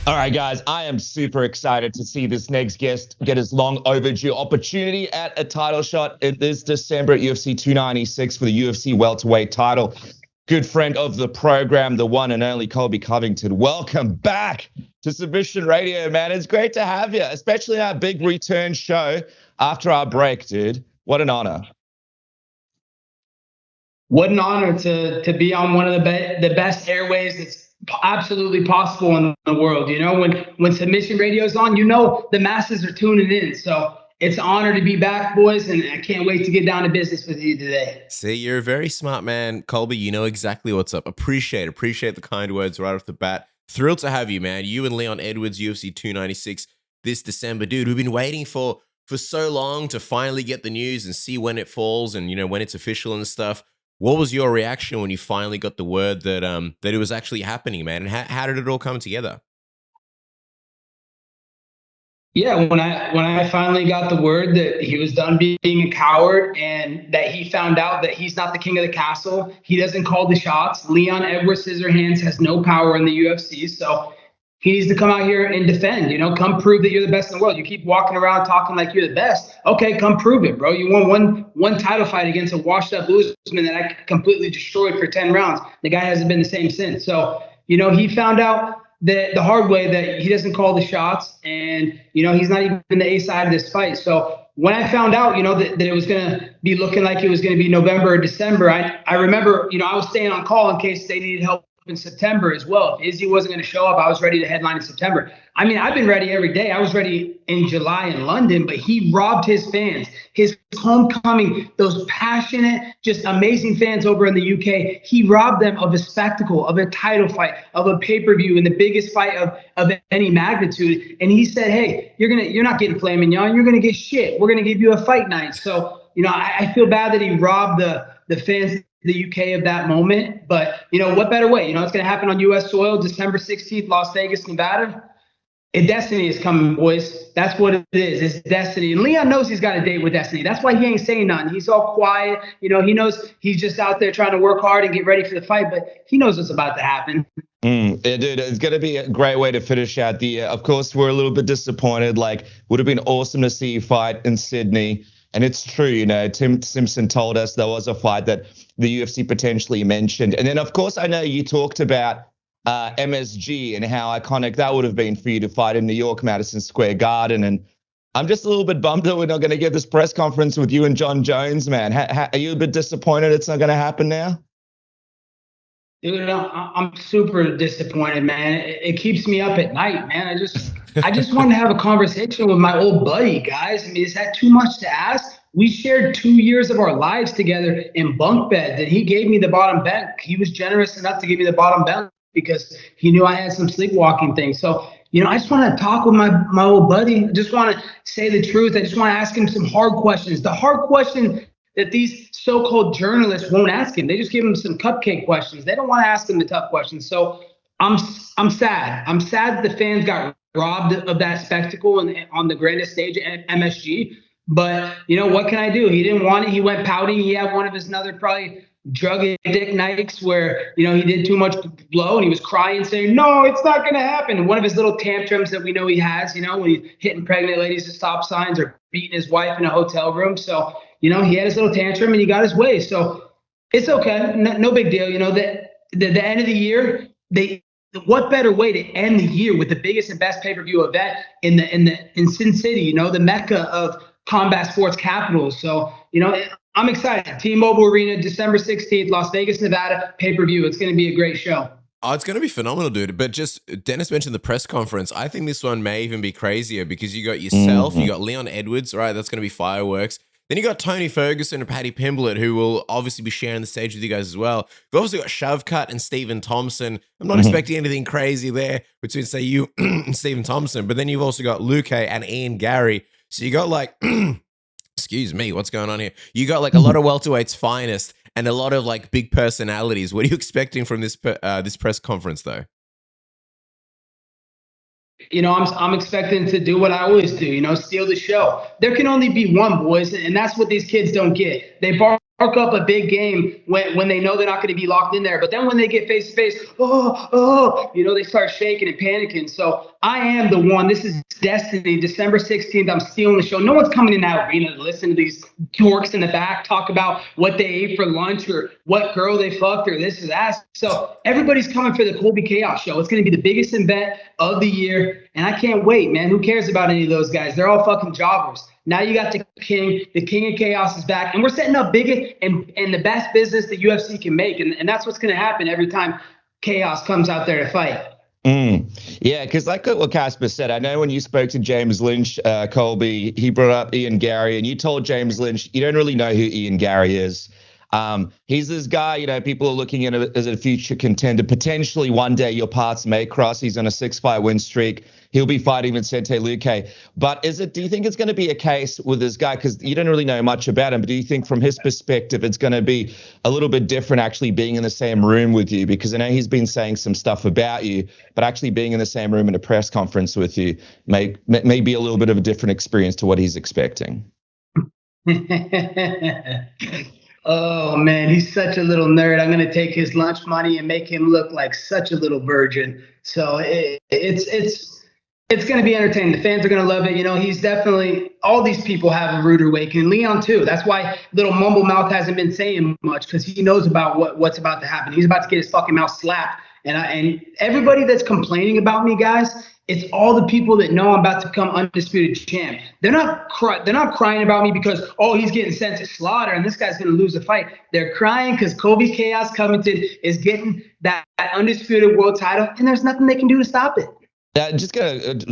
All right, guys, I am super excited to see this next guest get his long overdue opportunity at a title shot this December at UFC 296 for the UFC welterweight title. Good friend of the program, the one and only Colby Covington. Welcome back to Submission Radio, man. It's great to have you, especially our big return show after our break, dude. What an honor. What an honor to be on one of the best airways that's absolutely possible in the world. You know, when Submission Radio is on, you know the masses are tuning in. So it's an honor to be back, boys, and I can't wait to get down to business with you today. See, you're a very smart man, Colby. You know exactly what's up. Appreciate the kind words right off the bat. Thrilled to have you, man. You and Leon Edwards, UFC 296 this December, dude. We've been waiting for so long to finally get the news and see when it falls and when it's official and stuff. What was your reaction when you finally got the word that it was actually happening, man? And how did it all come together? Yeah, when I finally got the word that he was done being a coward and that he found out that he's not the king of the castle, he doesn't call the shots. Leon Edwards Scissorhands has no power in the UFC, so he needs to come out here and defend. Come prove that you're the best in the world. You keep walking around talking like you're the best. Okay, come prove it, bro. You won one title fight against a washed-up Usman that I completely destroyed for 10 rounds. The guy hasn't been the same since. So, he found out the hard way that he doesn't call the shots, and he's not even the A side of this fight. So when I found out, that it was going to be looking like it was going to be November or December, I remember, I was staying on call in case they needed help in September as well. If Izzy wasn't going to show up, I was ready to headline in September. I mean, I've been ready every day. I was ready in July in London, but he robbed his fans, his homecoming, those passionate, just amazing fans over in the UK. He robbed them of a spectacle, of a title fight, of a pay-per-view, and the biggest fight of any magnitude. And he said, hey, you're not getting Filet Mignon. You're going to get shit. We're going to give you a fight night. So, I feel bad that he robbed the fans the UK of that moment, but what better way? It's going to happen on US soil, December 16th, Las Vegas, Nevada. And destiny is coming, boys. That's what it is. It's destiny. And Leon knows he's got a date with destiny. That's why he ain't saying nothing. He's all quiet. He knows he's just out there trying to work hard and get ready for the fight, but he knows what's about to happen. Yeah, dude, it's going to be a great way to finish out the year. Of course, we're a little bit disappointed. Would have been awesome to see you fight in Sydney. And it's true, Tim Simpson told us there was a fight that the UFC potentially mentioned. And then, of course, I know you talked about MSG and how iconic that would have been for you to fight in New York, Madison Square Garden. And I'm just a little bit bummed that we're not going to get this press conference with you and Jon Jones, man. Are you a bit disappointed it's not going to happen now? Dude, I'm super disappointed, man. It keeps me up at night, man. I just wanted to have a conversation with my old buddy, guys. I mean, is that too much to ask? We shared 2 years of our lives together in bunk beds, and he gave me the bottom bunk. He was generous enough to give me the bottom bunk because he knew I had some sleepwalking things. So, I just want to talk with my old buddy. I just want to say the truth. I just want to ask him some hard questions. The hard question that these so-called journalists won't ask him. They just give him some cupcake questions. They don't want to ask him the tough questions. So I'm sad. I'm sad that the fans got robbed of that spectacle on the grandest stage at MSG. But, what can I do? He didn't want it. He went pouting. He had one of his another probably drug addict nights where, he did too much blow and he was crying saying, no, it's not going to happen. One of his little tantrums that we know he has, when he's hitting pregnant ladies at stop signs or beating his wife in a hotel room. So, he had his little tantrum and he got his way. So it's okay. No big deal. The end of the year, what better way to end the year with the biggest and best pay-per-view event in Sin City, the Mecca of combat sports capitals. So, I'm excited. T-Mobile Arena, December 16th, Las Vegas, Nevada, pay-per-view. It's going to be a great show. Oh, it's going to be phenomenal, dude. But just Dennis mentioned the press conference. I think this one may even be crazier because you got yourself, you got Leon Edwards, right? That's going to be fireworks. Then you got Tony Ferguson and Paddy Pimblett, who will obviously be sharing the stage with you guys as well. We've also got Shavkat and Stephen Thompson. I'm not expecting anything crazy there between, say, you and Stephen Thompson. But then you've also got Luke and Ian Garry. So you got excuse me, what's going on here? You got a lot of welterweights finest and a lot of big personalities. What are you expecting from this press conference, though? I'm expecting to do what I always do, steal the show. There can only be one, boys, and that's what these kids don't get. They borrow up a big game when they know they're not going to be locked in there. But then when they get face to face, they start shaking and panicking. So I am the one. This is destiny. December 16th, I'm stealing the show. No one's coming in that arena to listen to these dorks in the back talk about what they ate for lunch or what girl they fucked or this or that. So everybody's coming for the Colby Chaos show. It's going to be the biggest event of the year. And I can't wait, man. Who cares about any of those guys? They're all fucking jobbers. Now you got the king of chaos is back, and we're setting up big and the best business the UFC can make. And that's what's going to happen every time chaos comes out there to fight. Yeah, because like what Casper said, I know when you spoke to James Lynch, Colby, he brought up Ian Garry, and you told James Lynch you don't really know who Ian Garry is. He's this guy, people are looking at him as a future contender. Potentially one day your paths may cross. He's on a 6-fight win streak. He'll be fighting Vicente Luque. But do you think it's going to be a case with this guy? Because you don't really know much about him, but do you think from his perspective, it's going to be a little bit different actually being in the same room with you? Because I know he's been saying some stuff about you, but actually being in the same room in a press conference with you may be a little bit of a different experience to what he's expecting. Oh man, he's such a little nerd. I'm gonna take his lunch money and make him look like such a little virgin. So it's gonna be entertaining. The fans are gonna love it. He's definitely, all these people have a rude awakening. Leon too. That's why little mumble mouth hasn't been saying much, because he knows about what's about to happen. He's about to get his fucking mouth slapped. And everybody that's complaining about me, guys, it's all the people that know I'm about to become undisputed champ. They're not crying about me because, he's getting sent to slaughter and this guy's going to lose a fight. They're crying because Colby Chaos Covington is getting that undisputed world title, and there's nothing they can do to stop it.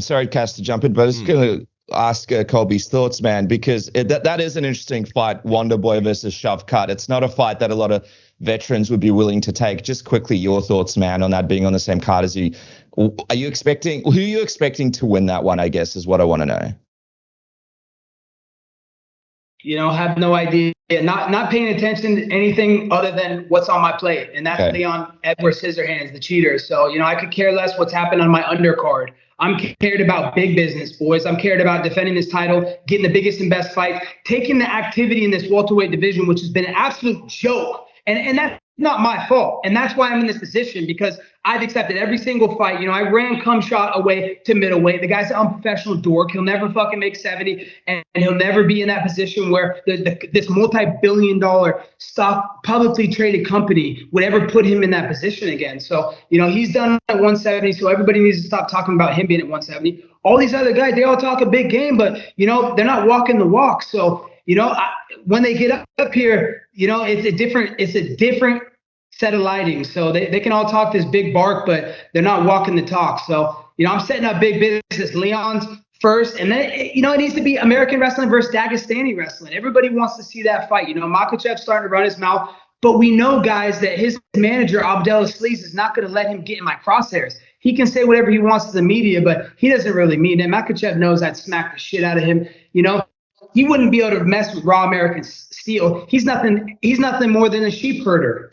Sorry, Cass, to jump in, but I'm just going to ask Colby's thoughts, man, because that is an interesting fight, Wonder Boy versus Shove Cut. It's not a fight that a lot of veterans would be willing to take. Just quickly, your thoughts, man, on that being on the same card as you. Who are you expecting to win that one, I guess, is what I want to know. Have no idea. Not paying attention to anything other than what's on my plate. And that's okay. Leon Edwards Scissorhands, the cheater. So, I could care less what's happened on my undercard. I'm cared about big business, boys. I'm cared about defending this title, getting the biggest and best fights, taking the activity in this welterweight division, which has been an absolute joke. And that's not my fault. And that's why I'm in this position, because I've accepted every single fight. I ran cum shot away to middleweight. The guy's an unprofessional dork. He'll never fucking make 70, and he'll never be in that position where this multi-billion-dollar stock publicly traded company would ever put him in that position again. So, he's done at 170, so everybody needs to stop talking about him being at 170. All these other guys, they all talk a big game, but, they're not walking the walk. So, when they get up here, it's a different set of lighting. So they can all talk this big bark, but they're not walking the talk. So, I'm setting up big business. Leon's first, and then, it needs to be American wrestling versus Dagestani wrestling. Everybody wants to see that fight. Makhachev's starting to run his mouth, but we know, guys, that his manager, Abdel Asliz, is not going to let him get in my crosshairs. He can say whatever he wants to the media, but he doesn't really mean it. Makhachev knows I'd smack the shit out of him. He wouldn't be able to mess with raw American steel. He's nothing more than a sheep herder.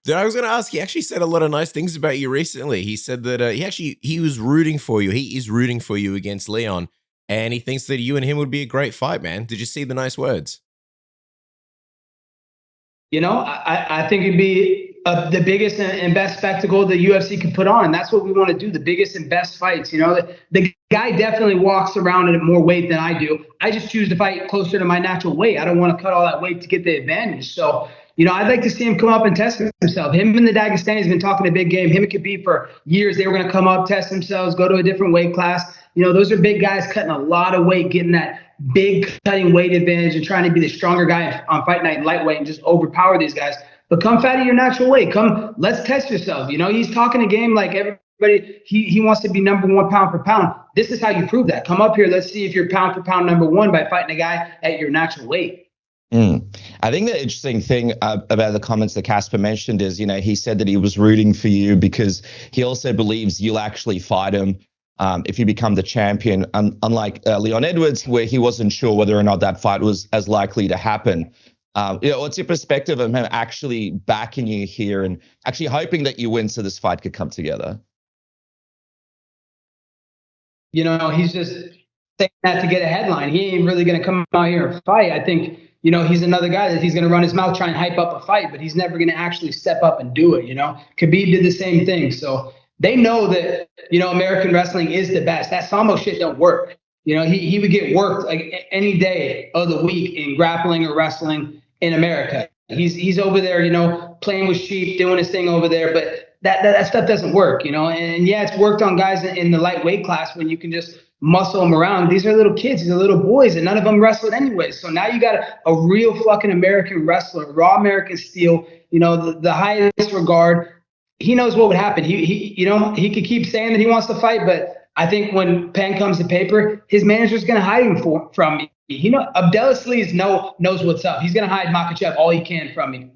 Dude, I was going to ask, he actually said a lot of nice things about you recently. He said that he was rooting for you. He is rooting for you against Leon, and he thinks that you and him would be a great fight, man. Did you see the nice words? I think it'd be the biggest and best spectacle the UFC could put on. And that's what we want to do, the biggest and best fights. The guy definitely walks around at more weight than I do. I just choose to fight closer to my natural weight. I don't want to cut all that weight to get the advantage. So, I'd like to see him come up and test himself. Him and the Dagestanis been talking a big game. Him and Khabib for years, they were going to come up, test themselves, go to a different weight class. Those are big guys cutting a lot of weight, getting that big cutting weight advantage and trying to be the stronger guy on fight night and lightweight and just overpower these guys. But come fight at your natural weight. Come, let's test yourself. He's talking a game like everybody. He wants to be number one pound for pound. This is how you prove that. Come up here. Let's see if you're pound for pound number one by fighting a guy at your natural weight. I think the interesting thing about the comments that Casper mentioned is, he said that he was rooting for you because he also believes you'll actually fight him if you become the champion, unlike Leon Edwards, where he wasn't sure whether or not that fight was as likely to happen. What's your perspective of him actually backing you here and actually hoping that you win so this fight could come together? He's just saying that to get a headline. He ain't really going to come out here and fight. I think, he's another guy that he's going to run his mouth, try and hype up a fight, but he's never going to actually step up and do it. Khabib did the same thing. So they know that, American wrestling is the best. That Samo shit don't work. He would get worked like any day of the week in grappling or wrestling in America. He's over there, playing with sheep, doing his thing over there, but that stuff doesn't work, and yeah, it's worked on guys in the lightweight class when you can just muscle them around. These are little kids, these are little boys, and none of them wrestled anyway. So now you got a real fucking American wrestler, raw American steel, the highest regard. He knows what would happen. He could keep saying that he wants to fight, but I think when pen comes to paper, his manager's going to hide him from me. Abdullah Sleaze knows what's up. He's going to hide Makhachev all he can from me.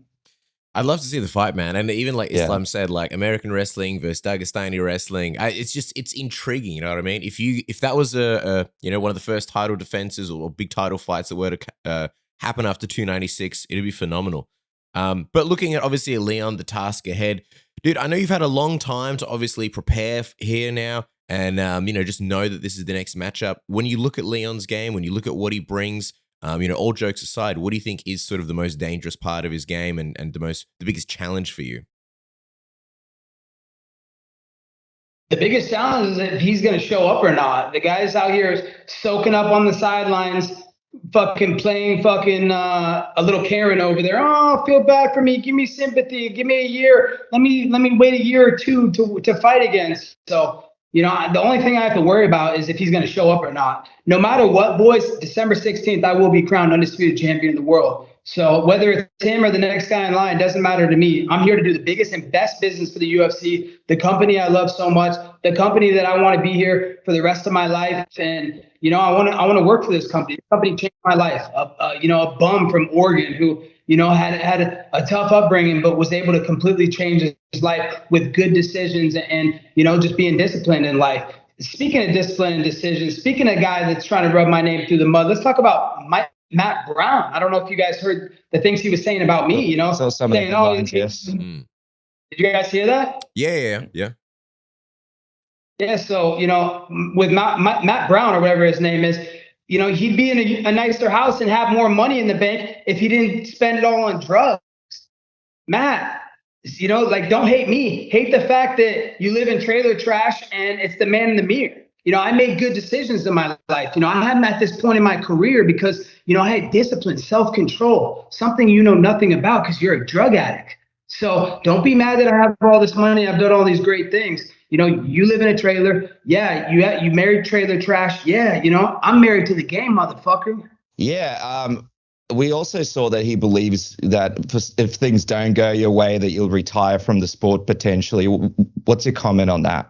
I'd love to see the fight, man. And even like Islam said, like American wrestling versus Dagestani wrestling, it's intriguing. You know what I mean? If that was one of the first title defenses or big title fights that were to happen after 296, it'd be phenomenal. But looking at obviously Leon, the task ahead, dude, I know you've had a long time to obviously prepare here now, and just know that this is the next matchup. When you look at Leon's game, when you look at what he brings. All jokes aside, what do you think is sort of the most dangerous part of his game and the biggest challenge for you? The biggest challenge is if he's going to show up or not. The guy's out here soaking up on the sidelines, fucking playing a little Karen over there. Oh, feel bad for me. Give me sympathy. Give me a year. Let me wait a year or two to fight again. So, the only thing I have to worry about is if he's going to show up or not. No matter what, boys, December 16th, I will be crowned undisputed champion of the world. So whether it's him or the next guy in line, doesn't matter to me. I'm here to do the biggest and best business for the UFC, the company I love so much, the company that I want to be here for the rest of my life. And, I want to work for this company. The company changed my life. A bum from Oregon who, had a tough upbringing, but was able to completely change his life with good decisions and just being disciplined in life. Speaking of discipline and decisions, speaking of a guy that's trying to rub my name through the mud, let's talk about Matt Brown. I don't know if you guys heard the things he was saying about me, So some saying, yes. Did you guys hear that? Yeah. Yeah, so, with Matt Brown or whatever his name is, he'd be in a nicer house and have more money in the bank if he didn't spend it all on drugs. Matt, don't hate me. Hate the fact that you live in trailer trash and it's the man in the mirror. I made good decisions in my life. I'm at this point in my career because, I had discipline, self-control, something you know nothing about because you're a drug addict. So don't be mad that I have all this money. I've done all these great things. You live in a trailer. Yeah, you married trailer trash. Yeah, I'm married to the game, motherfucker. Yeah, we also saw that he believes that if things don't go your way, that you'll retire from the sport potentially. What's your comment on that?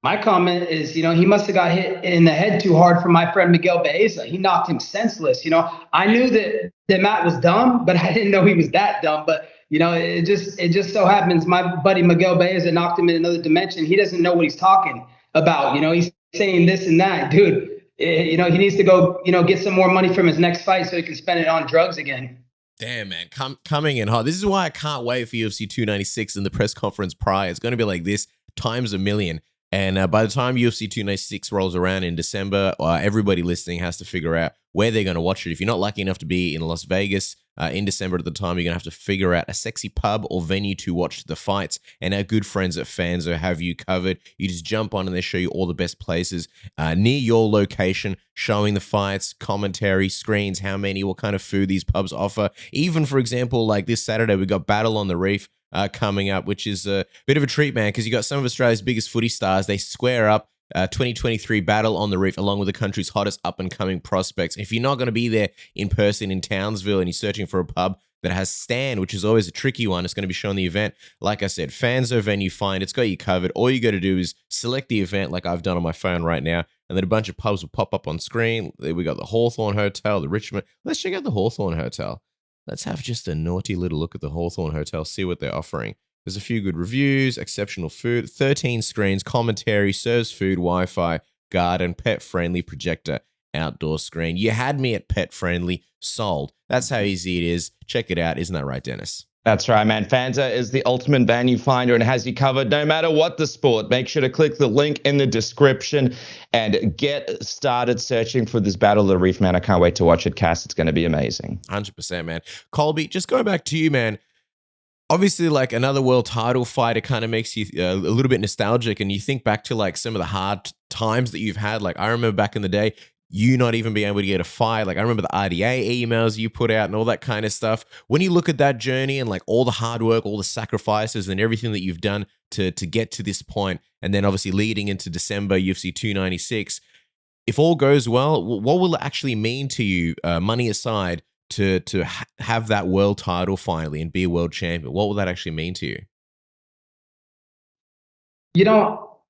My comment is, he must have got hit in the head too hard from my friend Miguel Baeza. He knocked him senseless. I knew that Matt was dumb, but I didn't know he was that dumb. But it just so happens my buddy Miguel Baeza knocked him in another dimension. He doesn't know what he's talking about. He's saying this and that, dude. He needs to go, get some more money from his next fight so he can spend it on drugs again. Damn, man, coming in hot. This is why I can't wait for UFC 296 and the press conference prior. It's going to be like this times a million. And by the time UFC 296 rolls around in December, everybody listening has to figure out where they're going to watch it. If you're not lucky enough to be in Las Vegas in December at the time, you're going to have to figure out a sexy pub or venue to watch the fights. And our good friends at Fanzo have you covered. You just jump on and they show you all the best places near your location, showing the fights, commentary, screens, how many, what kind of food these pubs offer. Even, for example, like this Saturday, we got Battle on the Reef coming up, which is a bit of a treat, man, because you got some of Australia's biggest footy stars. They square up 2023 Battle on the Reef along with the country's hottest up-and-coming prospects. If you're not going to be there in person in Townsville and you're searching for a pub that has stand, which is always a tricky one, it's going to be showing the event. Like I said, Fanzo venue find, it's got you covered. All you got to do is select the event like I've done on my phone right now, and then a bunch of pubs will pop up on screen. We got the Hawthorne Hotel, the Richmond. Let's check out the Hawthorne Hotel. Let's have just a naughty little look at the Hawthorne Hotel, see what they're offering. There's a few good reviews, exceptional food, 13 screens, commentary, serves food, Wi-Fi, garden, pet-friendly projector, outdoor screen. You had me at pet-friendly, sold. That's how easy it is. Check it out. Isn't that right, Dennis? That's right, man. Fanta is the ultimate value finder and has you covered no matter what the sport. Make sure to click the link in the description and get started searching for this Battle of the Reef, man. I can't wait to watch it, Cass. It's going to be amazing. 100%, man. Colby, just going back to you, man. Obviously, like another world title fight, it kind of makes you a little bit nostalgic, and you think back to like some of the hard times that you've had. Like I remember back in the day, you not even being able to get a fight. Like I remember the RDA emails you put out and all that kind of stuff. When you look at that journey and like all the hard work, all the sacrifices and everything that you've done to get to this point, and then obviously leading into December, UFC 296, if all goes well, what will it actually mean to you, money aside, to have that world title finally and be a world champion? What will that actually mean to you?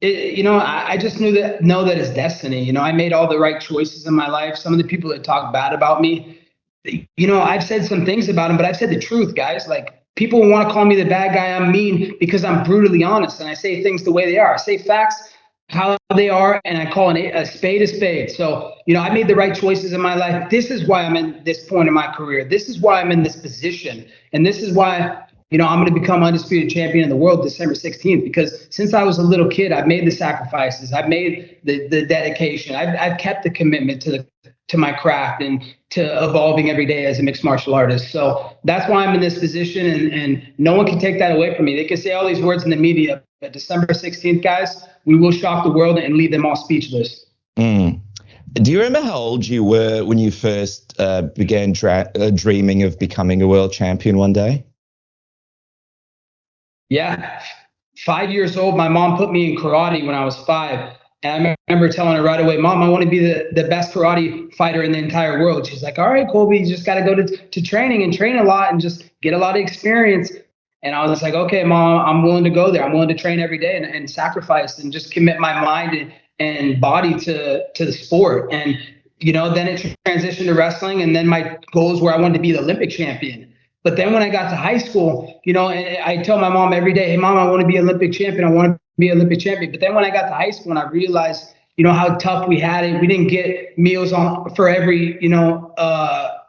I just know that it's destiny. I made all the right choices in my life. Some of the people that talk bad about me, I've said some things about them, but I've said the truth, guys. Like, people want to call me the bad guy. I'm mean because I'm brutally honest and I say things the way they are. I say facts how they are, and I call a spade a spade. So, I made the right choices in my life. This is why I'm in this point in my career. This is why I'm in this position. And this is why, I'm going to become undisputed champion in the world December 16th, because since I was a little kid, I've made the sacrifices. I've made the dedication. I've kept the commitment to my craft and to evolving every day as a mixed martial artist. So that's why I'm in this position, and no one can take that away from me. They can say all these words in the media, but December 16th, guys, we will shock the world and leave them all speechless. Do you remember how old you were when you first began dreaming of becoming a world champion one day? Yeah, 5 years old. My mom put me in karate when I was 5. And I remember telling her right away, Mom, I want to be the best karate fighter in the entire world. She's like, all right, Colby, you just got to go to training and train a lot and just get a lot of experience. And I was like, okay, Mom, I'm willing to go there. I'm willing to train every day and sacrifice and just commit my mind and body to the sport. And, then it transitioned to wrestling. And then my goals were I wanted to be the Olympic champion. But then when I got to high school, and I tell my mom every day, hey, Mom, I want to be an Olympic champion. I want to be an Olympic champion. But then when I got to high school and I realized, how tough we had it, we didn't get meals on for every,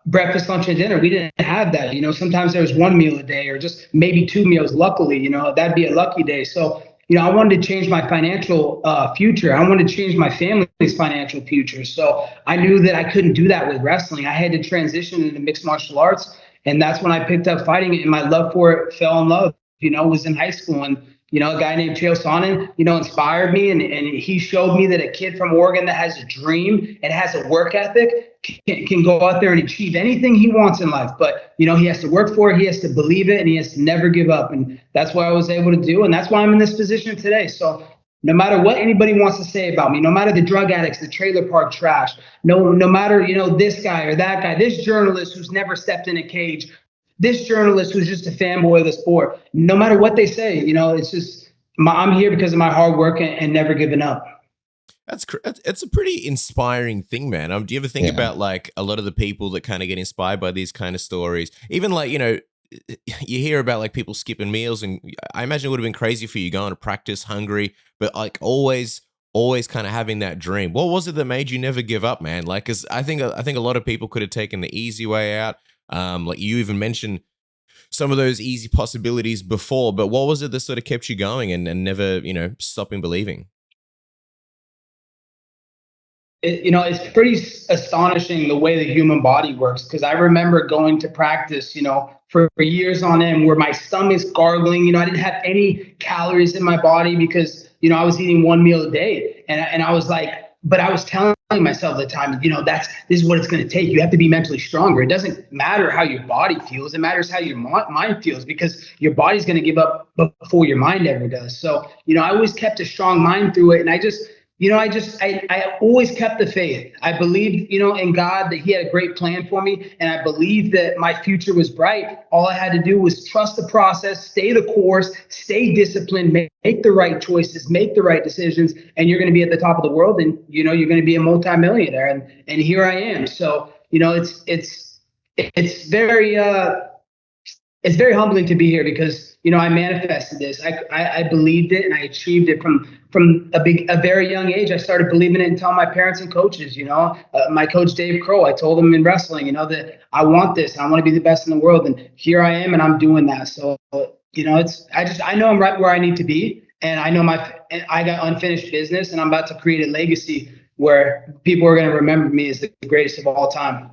breakfast, lunch, and dinner. We didn't have that. Sometimes there was one meal a day or just maybe 2 meals. Luckily, that'd be a lucky day. So, I wanted to change my financial future. I wanted to change my family's financial future. So I knew that I couldn't do that with wrestling. I had to transition into mixed martial arts. And that's when I picked up fighting, and my love for it fell in love, was in high school. And, a guy named Chael Sonnen, inspired me. And he showed me that a kid from Oregon that has a dream and has a work ethic can go out there and achieve anything he wants in life. But, he has to work for it. He has to believe it, and he has to never give up. And that's what I was able to do. And that's why I'm in this position today. So no matter what anybody wants to say about me, no matter the drug addicts, the trailer park trash, no matter, this guy or that guy, this journalist who's never stepped in a cage, this journalist who's just a fanboy of the sport, no matter what they say, it's just, I'm here because of my hard work and never giving up. It's a pretty inspiring thing, man. Do you ever think about like a lot of the people that kind of get inspired by these kind of stories, even like, you hear about like people skipping meals, and I imagine it would have been crazy for you going to practice hungry, but like always kind of having that dream. What was it that made you never give up, man? Like, cause I think a lot of people could have taken the easy way out. Like you even mentioned some of those easy possibilities before, but what was it that sort of kept you going and never, stopping believing? It's pretty astonishing the way the human body works. Because I remember going to practice, for years on end, where my stomach's gargling. I didn't have any calories in my body because, I was eating one meal a day. And I was like, but I was telling myself at the time, this is what it's going to take. You have to be mentally stronger. It doesn't matter how your body feels. It matters how your mind feels, because your body's going to give up before your mind ever does. So, I always kept a strong mind through it. And I always kept the faith. I believed, in God, that he had a great plan for me. And I believed that my future was bright. All I had to do was trust the process, stay the course, stay disciplined, make the right choices, make the right decisions. And you're going to be at the top of the world, and, you're going to be a multimillionaire. And here I am. So, it's very humbling to be here, because I manifested this. I believed it and I achieved it from a very young age. I started believing it and telling my parents and coaches, my coach Dave Crow, I told him in wrestling, that I want this. I want to be the best in the world. And here I am and I'm doing that. So, I know I'm right where I need to be. And I know I got unfinished business and I'm about to create a legacy where people are going to remember me as the greatest of all time.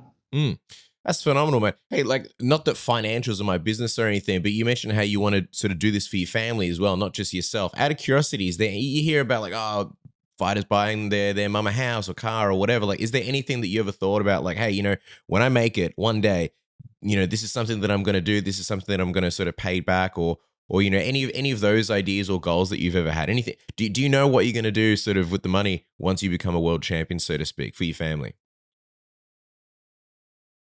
That's phenomenal, man. Hey, like, not that financials are my business or anything, but you mentioned how you want to sort of do this for your family as well, not just yourself. Out of curiosity, you hear about like, oh, fighters buying their mum a house or car or whatever. Like, is there anything that you ever thought about? Like, hey, when I make it one day, this is something that I'm going to do. This is something that I'm going to sort of pay back, or any of those ideas or goals that you've ever had. Anything? Do you know what you're going to do sort of with the money once you become a world champion, so to speak, for your family?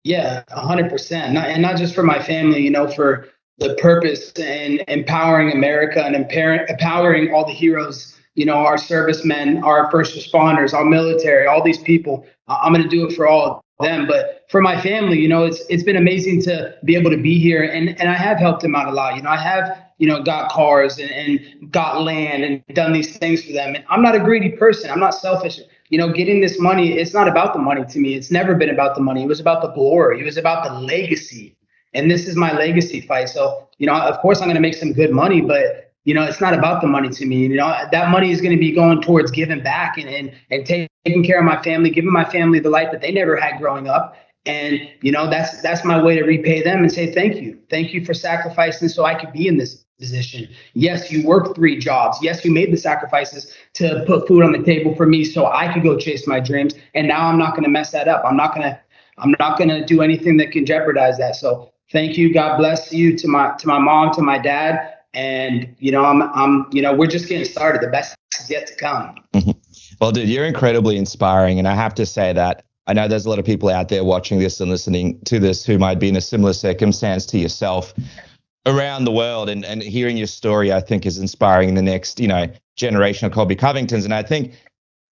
Yeah, 100%. And not just for my family, for the purpose and empowering America and empowering all the heroes, our servicemen, our first responders, our military, all these people. I'm going to do it for all of them. But for my family, it's been amazing to be able to be here. And I have helped them out a lot. I have, got cars and got land and done these things for them. And I'm not a greedy person. I'm not selfish. Getting this money, it's not about the money to me. It's never been about the money. It was about the glory. It was about the legacy. And this is my legacy fight. So, of course I'm going to make some good money, but, it's not about the money to me. That money is going to be going towards giving back and taking care of my family, giving my family the life that they never had growing up. And, that's my way to repay them and say, thank you. Thank you for sacrificing so I could be in this position. Yes, you worked 3 jobs. Yes, you made the sacrifices to put food on the table for me so I could go chase my dreams. And now I'm not going to mess that up. I'm not going to do anything that can jeopardize that. So thank you. God bless you, to my mom, to my dad. And, we're just getting started. The best is yet to come. Well, dude, you're incredibly inspiring. And I have to say that I know there's a lot of people out there watching this and listening to this who might be in a similar circumstance to yourself around the world, and hearing your story, I think, is inspiring the next, generation of Colby Covingtons. And I think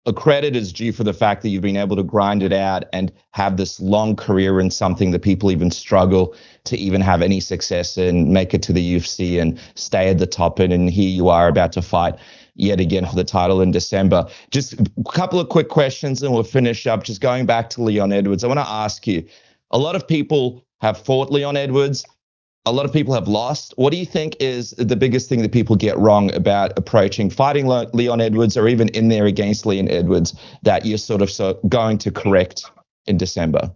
a credit is due for the fact that you've been able to grind it out and have this long career in something that people even struggle to even have any success in, make it to the UFC and stay at the top. And here you are about to fight yet again for the title in December. Just a couple of quick questions and we'll finish up. Just going back to Leon Edwards, I want to ask you, a lot of people have fought Leon Edwards. A lot of people have lost. What do you think is the biggest thing that people get wrong about fighting Leon Edwards, or even in there against Leon Edwards, that you're sort of going to correct in December?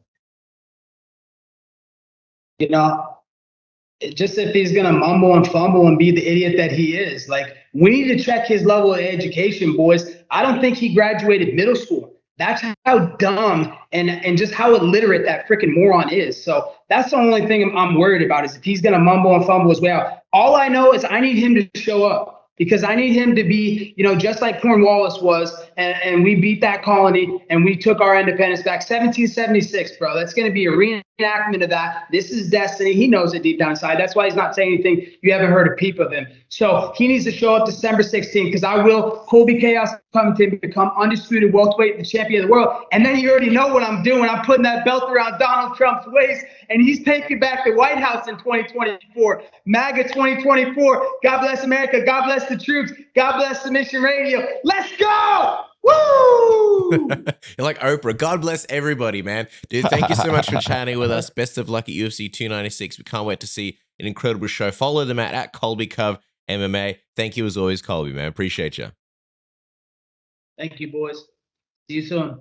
Just if he's going to mumble and fumble and be the idiot that he is, like, we need to check his level of education, boys. I don't think he graduated middle school. That's how dumb and just how illiterate that freaking moron is. So that's the only thing I'm worried about, is if he's going to mumble and fumble his way out. All I know is I need him to show up, because I need him to be, just like Cornwallis was, and we beat that colony and we took our independence back. 1776, bro. That's going to be a reenactment of that. This is destiny. He knows it deep down inside. That's why he's not saying anything. You haven't heard a peep of him. So he needs to show up December 16th, because I will, Colby Chaos Covington, become undisputed welterweight, the champion of the world. And then you already know what I'm doing. I'm putting that belt around Donald Trump's waist, and he's taking back the White House in 2024. MAGA 2024. God bless America. God bless the troops. God bless Submission Radio. Let's go! Woo! You're like Oprah. God bless everybody, man. Dude, thank you so much for chatting with us. Best of luck at UFC 296. We can't wait to see an incredible show. Follow them at Colby Cov MMA. Thank you as always, Colby, man. Appreciate you. Thank you, boys. See you soon.